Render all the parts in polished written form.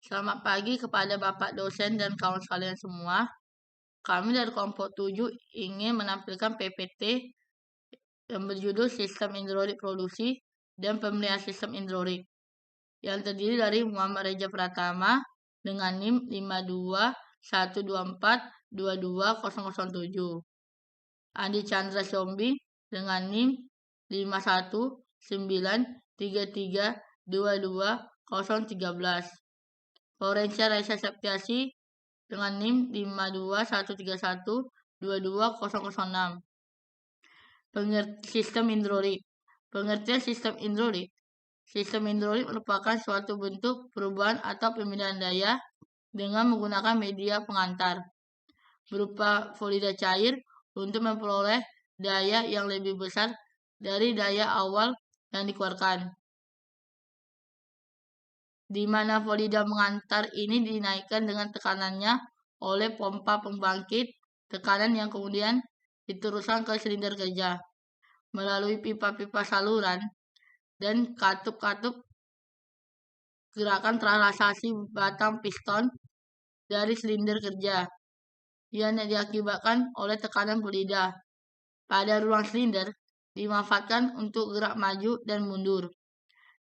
Selamat pagi kepada Bapak dosen dan kawan sekalian semua. Kami dari kelompok 7 ingin menampilkan PPT yang berjudul Sistem Hidrolik Produksi dan Pemeliharaan Sistem Hidrolik yang terdiri dari Muhammad Reja Pratama dengan NIM 52124220007, Andi Chandra Sombi dengan NIM 51933220013, Florencia Raisa Septiasi dengan NIM 52131220006. Sistem hidrolik. Pengertian sistem hidrolik. Sistem hidrolik merupakan suatu bentuk perubahan atau pemindahan daya dengan menggunakan media pengantar berupa fluida cair untuk memperoleh daya yang lebih besar dari daya awal yang dikeluarkan, di mana fluida mengantar ini dinaikkan dengan tekanannya oleh pompa pembangkit tekanan yang kemudian diteruskan ke silinder kerja melalui pipa-pipa saluran dan katup-katup gerakan translasi batang piston dari silinder kerja yang diakibatkan oleh tekanan fluida pada ruang silinder dimanfaatkan untuk gerak maju dan mundur.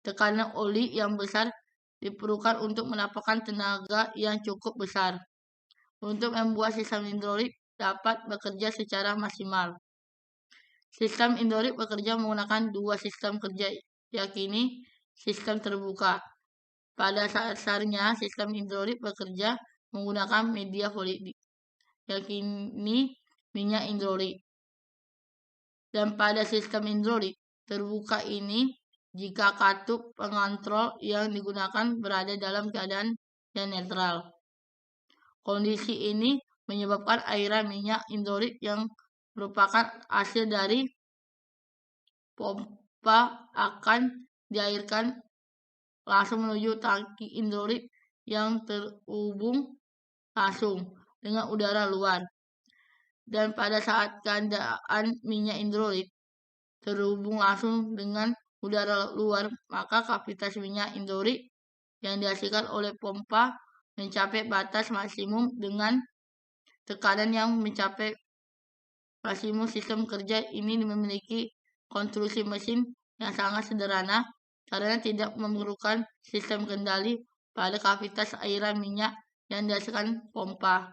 Tekanan oli yang besar diperlukan untuk mendapatkan tenaga yang cukup besar untuk membuat sistem hidrolik dapat bekerja secara maksimal. Sistem hidrolik bekerja menggunakan dua sistem kerja, yakni sistem terbuka. Pada dasarnya, sistem hidrolik bekerja menggunakan media fluidik, yakni minyak hidrolik. Dan pada sistem hidrolik terbuka ini, jika katup pengontrol yang digunakan berada dalam keadaan yang netral, kondisi ini menyebabkan airan minyak hidrolik yang merupakan hasil dari pompa akan dialirkan langsung menuju tangki hidrolik yang terhubung langsung dengan udara luar. Dan pada saat keadaan minyak hidrolik terhubung langsung dengan udara luar, maka kapasitas minyak hidrolik yang dihasilkan oleh pompa mencapai batas maksimum dengan tekanan yang mencapai maksimum. Sistem kerja ini memiliki konstruksi mesin yang sangat sederhana karena tidak memerlukan sistem kendali pada kapasitas airan minyak yang dihasilkan pompa.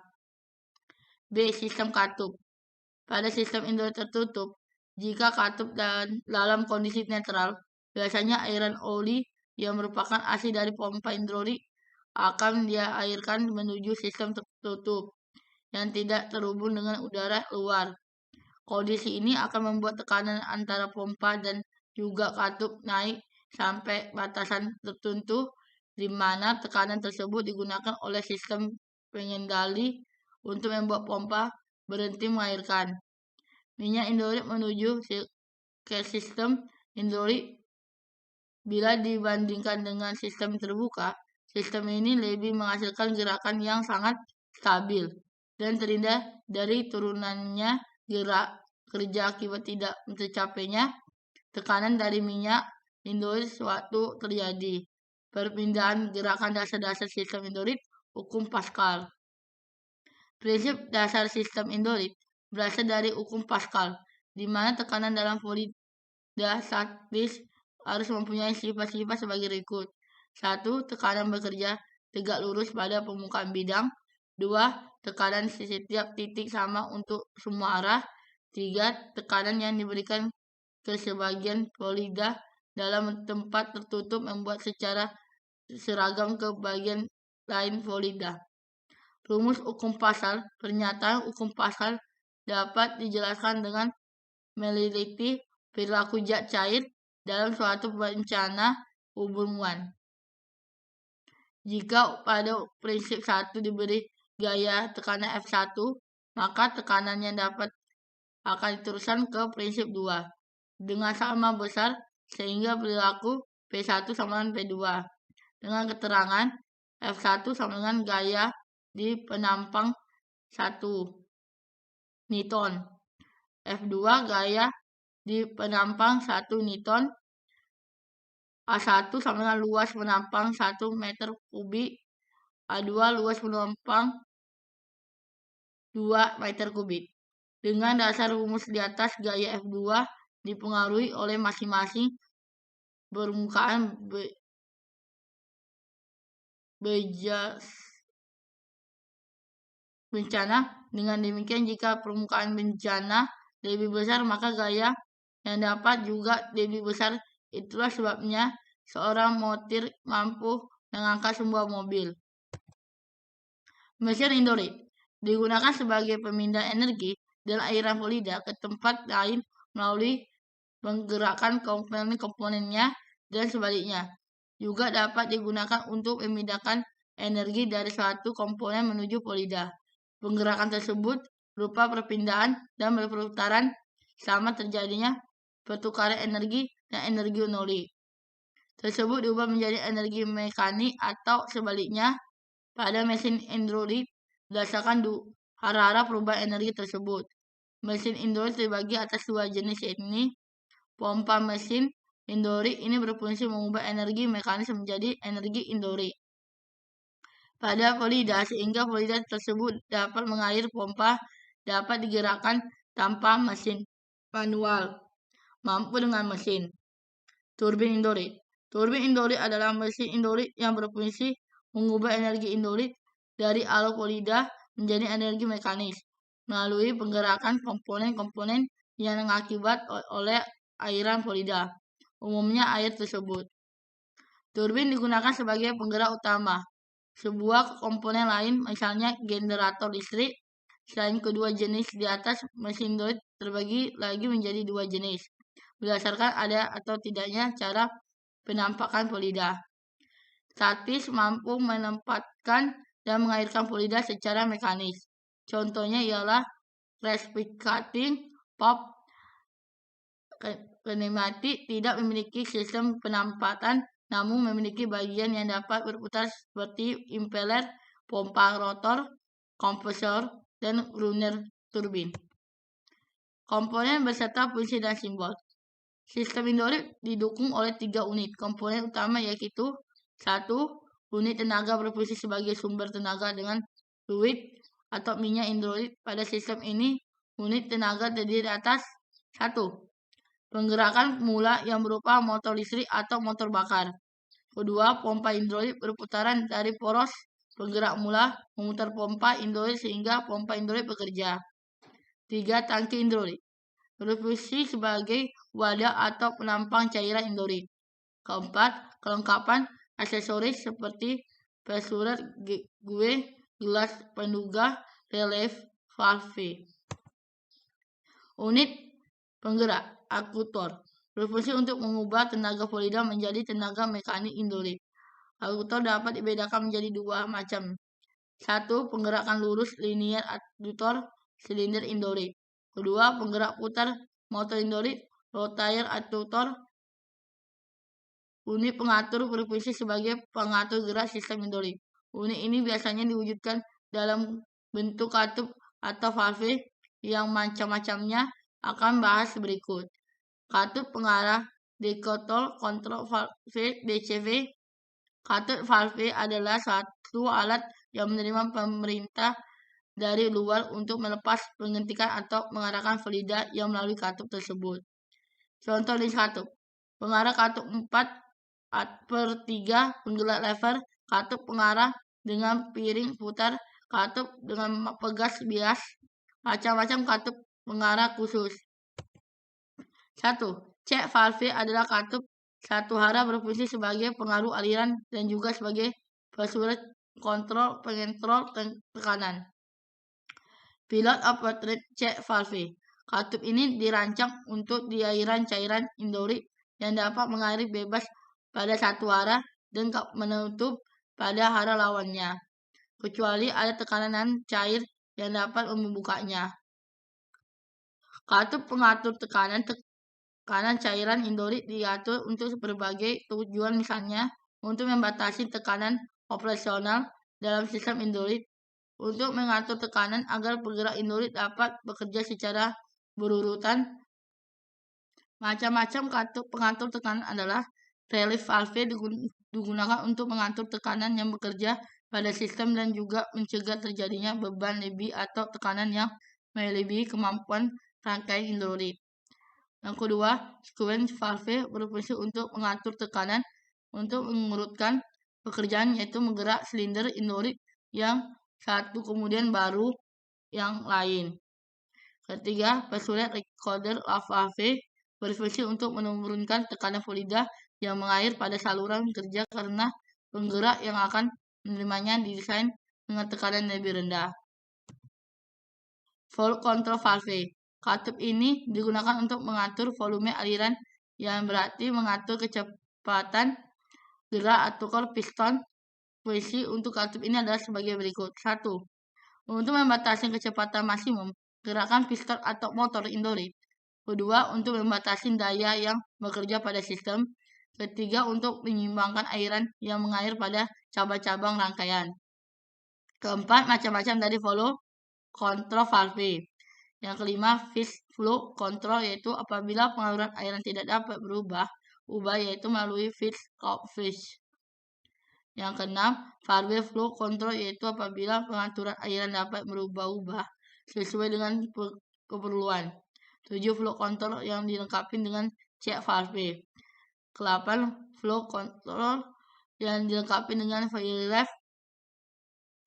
B. Sistem katup. Pada sistem hidrolik tertutup, jika katup dalam kondisi netral, biasanya airan oli yang merupakan hasil dari pompa hidrolik akan dialirkan menuju sistem tertutup yang tidak terhubung dengan udara luar. Kondisi ini akan membuat tekanan antara pompa dan juga katup naik sampai batasan tertentu, di mana tekanan tersebut digunakan oleh sistem pengendali untuk membuat pompa berhenti mengalirkan minyak hidrolik menuju ke sistem hidrolik. Bila dibandingkan dengan sistem terbuka, sistem ini lebih menghasilkan gerakan yang sangat stabil dan terhindar dari turunannya gerak kerja akibat tidak tercapainya tekanan dari minyak hidrolik sewaktu terjadi perpindahan gerakan dasar-dasar sistem hidrolik. Hukum Pascal. Prinsip dasar sistem hidrolik berasal dari hukum Pascal, di mana tekanan dalam fluida statis harus mempunyai sifat-sifat sebagai berikut. 1. Tekanan bekerja tegak lurus pada permukaan bidang. 2. Tekanan di setiap titik sama untuk semua arah. 3. Tekanan yang diberikan ke sebagian fluida dalam tempat tertutup membuat secara seragam ke bagian lain fluida. Rumus hukum Pascal. Pernyataan hukum Pascal dapat dijelaskan dengan meneliti perilaku zat cair dalam suatu bencana hubungan. Jika pada prinsip 1 diberi gaya tekanan F1, maka tekanannya akan diteruskan ke prinsip 2 dengan sama besar sehingga perilaku P1 sama dengan P2 dengan keterangan F1 sama dengan gaya di penampang 1 Newton, F2 gaya di penampang 1 Newton, A1 sama dengan luas penampang 1 meter kubik, A2 luas penumpang 2 meter kubik. Dengan dasar rumus di atas, gaya F2 dipengaruhi oleh masing-masing permukaan bencana. Dengan demikian, jika permukaan bencana lebih besar, maka gaya yang dapat juga lebih besar. Itulah sebabnya seorang montir mampu mengangkat sebuah mobil. Mesin Indorit digunakan sebagai pemindah energi dari aliran fluida ke tempat lain melalui menggerakkan komponen-komponennya dan sebaliknya. Juga dapat digunakan untuk memindahkan energi dari suatu komponen menuju fluida. Penggerakan tersebut berupa perpindahan dan perputaran sama terjadinya pertukaran energi dan energi noli. Tersebut diubah menjadi energi mekanik atau sebaliknya. Pada mesin hidrolik berdasarkan arah-arah perubahan energi tersebut. Mesin hidrolik terbagi atas dua jenis, yakni pompa mesin hidrolik ini berfungsi mengubah energi mekanis menjadi energi hidrolik pada fluida, sehingga fluida tersebut dapat mengalir. Pompa dapat digerakkan tanpa mesin manual, mampu dengan mesin. Turbin hidrolik. Turbin hidrolik adalah mesin hidrolik yang berfungsi mengubah energi hidrolik dari alur fluida menjadi energi mekanis melalui penggerakan komponen-komponen yang mengakibat oleh airan fluida, umumnya air tersebut. Turbin digunakan sebagai penggerak utama sebuah komponen lain, misalnya generator listrik. Selain kedua jenis di atas, mesin hidrolik terbagi lagi menjadi dua jenis berdasarkan ada atau tidaknya cara penampakan fluida. Statis, mampu menempatkan dan mengalirkan fluida secara mekanis. Contohnya ialah reciprocating pump. Pneumatik tidak memiliki sistem penempatan, namun memiliki bagian yang dapat berputar seperti impeller, pompa rotor, kompresor, dan runner turbin. Komponen beserta fungsi dan simbol. Sistem hidrolik didukung oleh 3 unit komponen utama, yaitu 1. Unit tenaga berfungsi sebagai sumber tenaga dengan fluid atau minyak hidrolik. Pada sistem ini, unit tenaga terdiri atas 1. Penggerakan mula yang berupa motor listrik atau motor bakar. Kedua, pompa hidrolik berputaran dari poros penggerak mula memutar pompa hidrolik sehingga pompa hidrolik bekerja. 3. Tangki hidrolik berfungsi sebagai wadah atau penampang cairan hidrolik. Keempat, kelengkapan aksesoris seperti pressure gue, gelas penggugah, relief valve. Unit penggerak akuator berfungsi untuk mengubah tenaga fluida menjadi tenaga mekanik hidrolik. Akuator dapat dibedakan menjadi dua macam. 1. Penggerakan lurus linear akuator silinder hidrolik. Kedua, penggerak putar motor hidrolik rotator akuator. Unit pengatur berfungsi sebagai pengatur gerak sistem hidrolik. Unit ini biasanya diwujudkan dalam bentuk katup atau valve yang macam-macamnya akan bahas berikut. Katup pengarah decouple control valve DCV. Katup valve adalah satu alat yang menerima pemerintah dari luar untuk melepas, menghentikan atau mengarahkan fluida yang melalui katup tersebut. Contoh jenis katup: pengarah katup 4/3 penggerak lever, katup pengarah dengan piring putar, katup dengan pegas bias, macam-macam katup pengarah khusus. 1. Check valve adalah katup satu arah berfungsi sebagai pengaruh aliran dan juga sebagai pressure kontrol pengontrol tekanan. Pilot operated check valve. Katup ini dirancang untuk aliran cairan hidrolik yang dapat mengalir bebas pada satu arah dan menutup pada arah lawannya, kecuali ada tekanan cair yang dapat membukanya. Katup pengatur tekanan cairan hidrolik diatur untuk berbagai tujuan, misalnya untuk membatasi tekanan operasional dalam sistem hidrolik, untuk mengatur tekanan agar penggerak hidrolik dapat bekerja secara berurutan. Macam-macam katup pengatur tekanan adalah relief valve digunakan untuk mengatur tekanan yang bekerja pada sistem dan juga mencegah terjadinya beban lebih atau tekanan yang melebihi kemampuan rangkaian hidrolik. Yang kedua, sequence valve berfungsi untuk mengatur tekanan untuk mengurutkan pekerjaan, yaitu menggerak silinder hidrolik yang satu kemudian baru yang lain. Ketiga, pressure recorder valve berfungsi untuk menurunkan tekanan fluida yang mengalir pada saluran kerja karena penggerak yang akan menerimanya didesain dengan tekanan lebih rendah. Flow control valve. Katup ini digunakan untuk mengatur volume aliran yang berarti mengatur kecepatan gerak atau piston. Fungsi untuk katup ini adalah sebagai berikut. 1. Untuk membatasi kecepatan maksimum gerakan piston atau motor hidrolik. Kedua, untuk membatasi daya yang bekerja pada sistem. Ketiga, untuk menyeimbangkan airan yang mengalir pada cabang-cabang rangkaian. Keempat, macam-macam dari flow control valve. Yang kelima, fish flow control, yaitu apabila pengaluran airan tidak dapat berubah yaitu melalui fish. Yang keenam, valve flow control, yaitu apabila pengaturan airan dapat berubah-ubah sesuai dengan keperluan. 7. Flow control yang dilengkapi dengan check valve. Ke-8, flow control yang dilengkapi dengan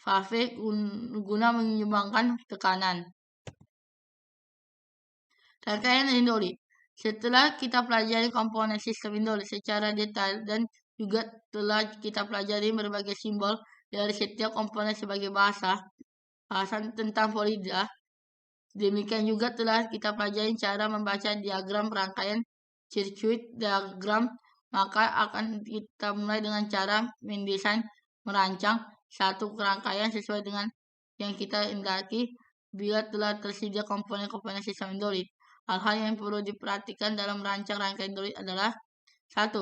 valve guna menyeimbangkan tekanan. Rangkaian hidrolik. Setelah kita pelajari komponen sistem hidrolik secara detail dan juga telah kita pelajari berbagai simbol dari setiap komponen sebagai bahasan tentang fluida. Demikian juga telah kita pelajari cara membaca diagram rangkaian circuit diagram. Maka akan kita mulai dengan cara merancang satu rangkaian sesuai dengan yang kita hendaki bila telah tersedia komponen-komponen sistem hidrolik. Hal-hal yang perlu diperhatikan dalam merancang rangkaian hidrolik adalah 1.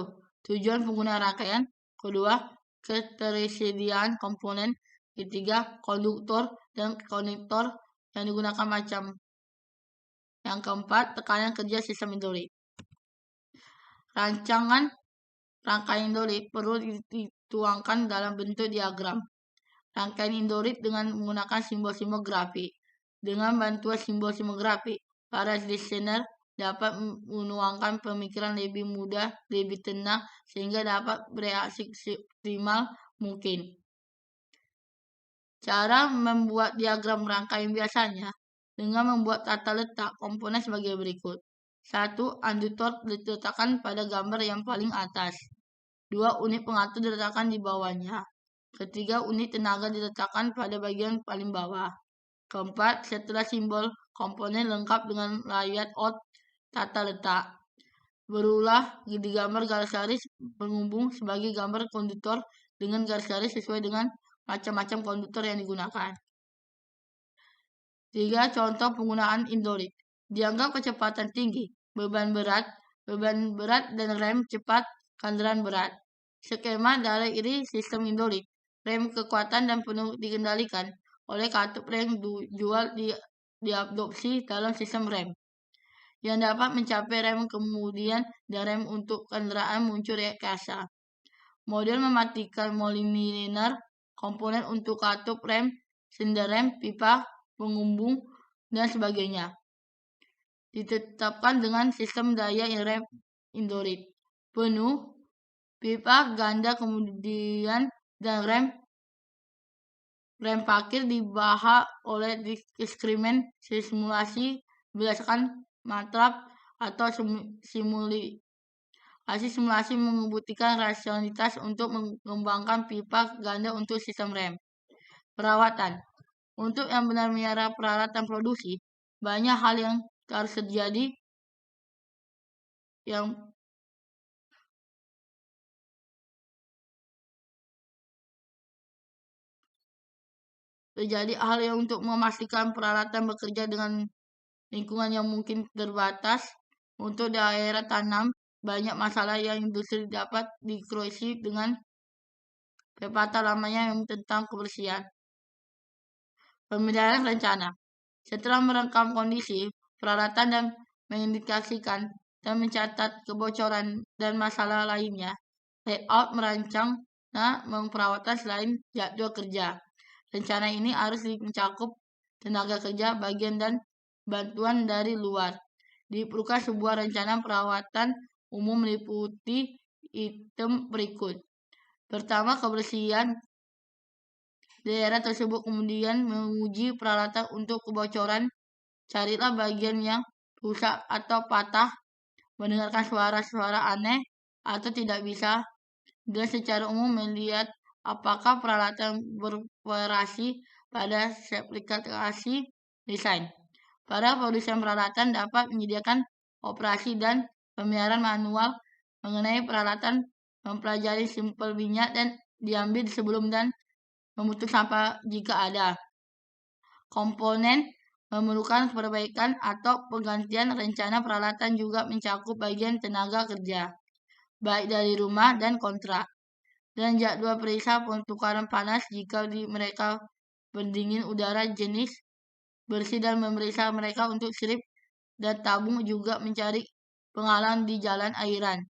Tujuan penggunaan rangkaian. Kedua, ketersediaan komponen. Ketiga, konduktor dan konektor yang digunakan macam. Yang keempat, tekanan kerja sistem hidrolik. Rancangan rangkaian hidrolik perlu dituangkan dalam bentuk diagram rangkaian hidrolik dengan menggunakan simbol-simbol grafik. Dengan bantuan simbol-simbol grafik, para desainer dapat menuangkan pemikiran lebih mudah, lebih tenang, sehingga dapat bereaksi optimal mungkin. Cara membuat diagram rangkaian biasanya dengan membuat tata letak komponen sebagai berikut. 1. Inductor diletakkan pada gambar yang paling atas. 2. Unit pengatur diletakkan di bawahnya. Ketiga, unit tenaga diletakkan pada bagian paling bawah. Keempat, setelah simbol komponen lengkap dengan layout tata letak, berulah digambar garis-garis penghubung sebagai gambar konduktor dengan garis-garis sesuai dengan macam-macam konduktor yang digunakan. 3. Contoh penggunaan hidrolik. Dianggap kecepatan tinggi, beban berat dan rem cepat kendaraan berat. Skema dari ini sistem hidrolik. Rem kekuatan dan penuh dikendalikan oleh katup rem dual diadopsi dalam sistem rem yang dapat mencapai rem kemudian dan rem untuk kendaraan muncul rekayasa. Model mematikan molinier komponen untuk katup rem, sender rem, pipa, penghubung, dan sebagainya. Ditetapkan dengan sistem daya rem hidrolik penuh, pipa ganda kemudian dan rem parkir dibahas oleh eksperimen simulasi berdasarkan matrap atau simulasi membuktikan rasionalitas untuk mengembangkan pipa ganda untuk sistem rem. Perawatan. Untuk yang benar-benar peralatan produksi, banyak hal yang harus terjadi hal yang untuk memastikan peralatan bekerja dengan lingkungan yang mungkin terbatas. Untuk daerah tanam, banyak masalah yang industri dapat dikroisi dengan pepatah lamanya yang tentang kebersihan. Pemeliharaan rencana. Setelah merekam kondisi peralatan dan mengindikasikan dan mencatat kebocoran dan masalah lainnya, layout merancang perawatan selain jadwal kerja. Rencana ini harus mencakup tenaga kerja, bagian dan bantuan dari luar. Diperlukan sebuah rencana perawatan umum meliputi item berikut. Pertama, kebersihan daerah tersebut, kemudian menguji peralatan untuk kebocoran. Carilah bagian yang rusak atau patah, mendengarkan suara-suara aneh atau tidak bisa, dan secara umum melihat apakah peralatan beroperasi pada spesifikasi desain. Para produsen peralatan dapat menyediakan operasi dan pemeliharaan manual mengenai peralatan, mempelajari sampel minyak dan diambil sebelum dan memutus sampah jika ada. Komponen memerlukan perbaikan atau penggantian. Rencana peralatan juga mencakup bagian tenaga kerja, baik dari rumah dan kontrak, dan jadwal periksa pertukaran panas jika mereka pendingin udara jenis bersih, dan memeriksa mereka untuk strip dan tabung, juga mencari penghalang di jalan airan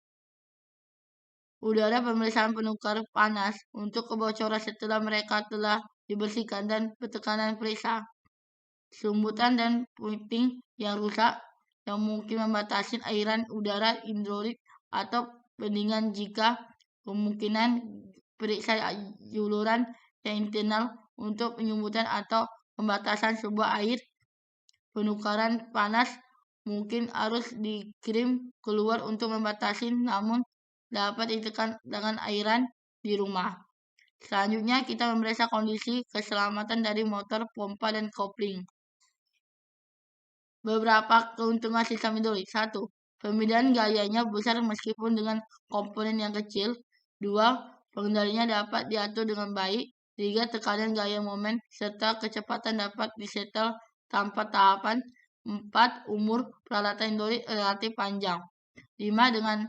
udara, pemeriksaan penukar panas untuk kebocoran setelah mereka telah dibersihkan, dan tekanan periksa sumbutan dan puting yang rusak yang mungkin membatasi airan udara hidrolik atau pendinginan. Jika kemungkinan, periksa juluran yang internal untuk penyumbutan atau pembatasan sebuah air penukaran panas mungkin harus dikirim keluar untuk membatasi, namun dapat ditekan dengan airan di rumah. Selanjutnya, kita memeriksa kondisi keselamatan dari motor, pompa, dan kopling. Beberapa keuntungan sistem hidrolik. 1. Pemindahan gayanya besar meskipun dengan komponen yang kecil. 2. Pengendaliannya dapat diatur dengan baik. 3. Tekanan gaya momen serta kecepatan dapat disetel tanpa tahapan. 4. Umur peralatan hidrolik relatif panjang. 5. Dengan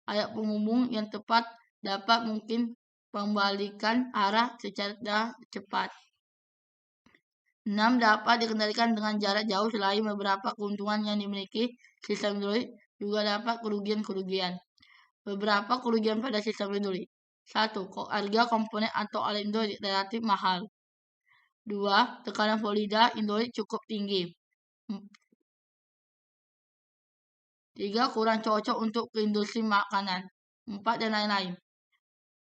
alat penghubung yang tepat dapat mungkin membalikan arah secara cepat. 6. Dapat dikendalikan dengan jarak jauh. Selain beberapa keuntungan yang dimiliki, sistem hidrolik juga dapat kerugian-kerugian. Beberapa kerugian pada sistem hidrolik. 1. Harga komponen atau alat hidrolik relatif mahal. 2. Tekanan fluida hidrolik cukup tinggi. 3. Kurang cocok untuk industri makanan. 4. Dan lain-lain.